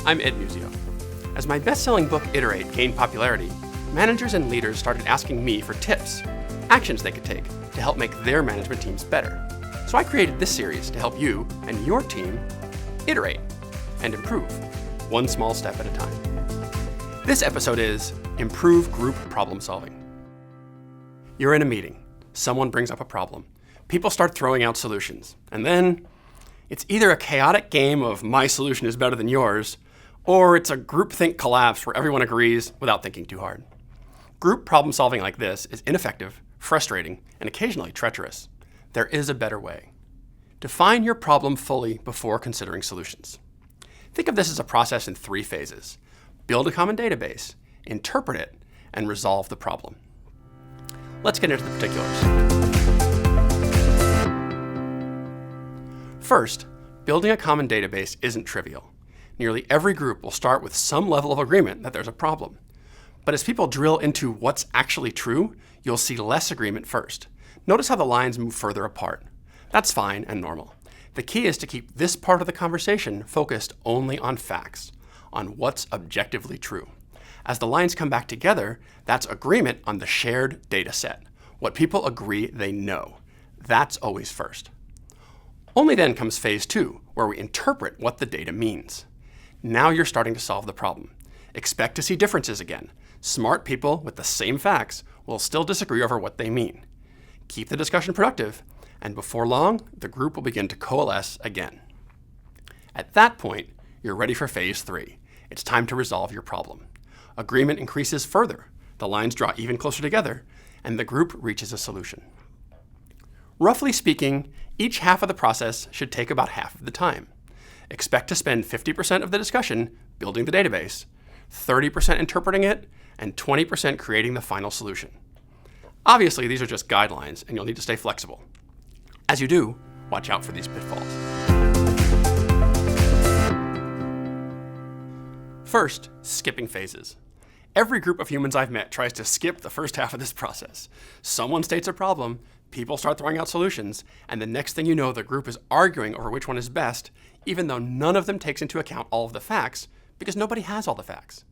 I'm Ed Muzio. As my best-selling book, Iterate, gained popularity, managers and leaders started asking me for tips, actions they could take to help make their management teams better. So I created this series to help you and your team iterate and improve, one small step at a time. This episode is Improve Group Problem Solving. You're in a meeting. Someone brings up a problem. People start throwing out solutions. And then it's either a chaotic game of my solution is better than yours, or it's a groupthink collapse where everyone agrees without thinking too hard. Group problem solving like this is ineffective, frustrating, and occasionally treacherous. There is a better way. Define your problem fully before considering solutions. Think of this as a process in 3 phases. Build a common database, interpret it, and resolve the problem. Let's get into the particulars. First, building a common database isn't trivial. Nearly every group will start with some level of agreement that there's a problem. But as people drill into what's actually true, you'll see less agreement first. Notice how the lines move further apart. That's fine and normal. The key is to keep this part of the conversation focused only on facts, on what's objectively true. As the lines come back together, that's agreement on the shared data set, what people agree they know. That's always first. Only then comes phase 2, where we interpret what the data means. Now you're starting to solve the problem. Expect to see differences again. Smart people with the same facts will still disagree over what they mean. Keep the discussion productive, and before long, the group will begin to coalesce again. At that point, you're ready for phase 3. It's time to resolve your problem. Agreement increases further, the lines draw even closer together, and the group reaches a solution. Roughly speaking, each half of the process should take about half of the time. Expect to spend 50% of the discussion building the database, 30% interpreting it, and 20% creating the final solution. Obviously, these are just guidelines, and you'll need to stay flexible. As you do, watch out for these pitfalls. First, skipping phases. Every group of humans I've met tries to skip the first half of this process. Someone states a problem, people start throwing out solutions, and the next thing you know, the group is arguing over which one is best, even though none of them takes into account all of the facts, because nobody has all the facts.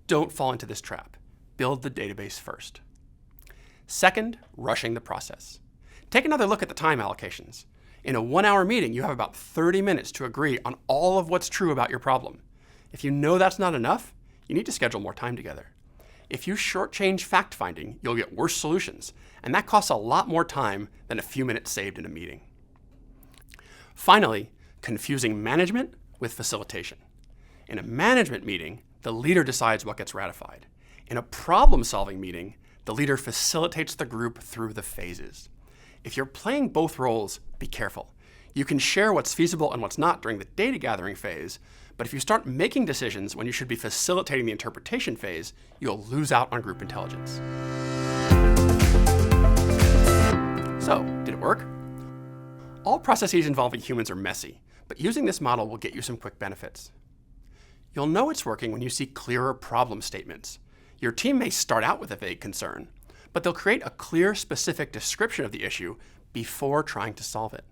Don't fall into this trap. Build the database first. Second, rushing the process. Take another look at the time allocations. In a 1-hour meeting, you have about 30 minutes to agree on all of what's true about your problem. If you know that's not enough, you need to schedule more time together. If you shortchange fact-finding, you'll get worse solutions, and that costs a lot more time than a few minutes saved in a meeting. Finally, confusing management with facilitation. In a management meeting, the leader decides what gets ratified. In a problem-solving meeting, the leader facilitates the group through the phases. If you're playing both roles, be careful. You can share what's feasible and what's not during the data gathering phase, but if you start making decisions when you should be facilitating the interpretation phase, you'll lose out on group intelligence. So, did it work? All processes involving humans are messy, but using this model will get you some quick benefits. You'll know it's working when you see clearer problem statements. Your team may start out with a vague concern, but they'll create a clear, specific description of the issue before trying to solve it.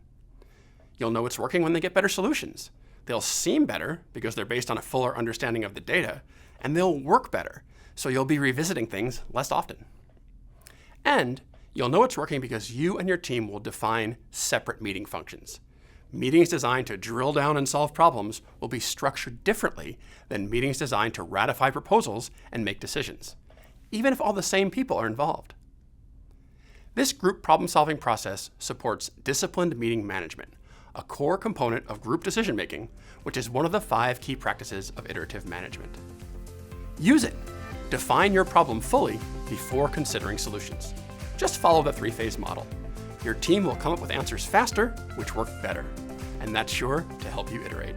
You'll know it's working when they get better solutions. They'll seem better because they're based on a fuller understanding of the data, and they'll work better, so you'll be revisiting things less often. And you'll know it's working because you and your team will define separate meeting functions. Meetings designed to drill down and solve problems will be structured differently than meetings designed to ratify proposals and make decisions, even if all the same people are involved. This group problem-solving process supports disciplined meeting management, a core component of group decision-making, which is one of the 5 key practices of iterative management. Use it. Define your problem fully before considering solutions. Just follow the 3-phase model. Your team will come up with answers faster, which work better, and that's sure to help you iterate.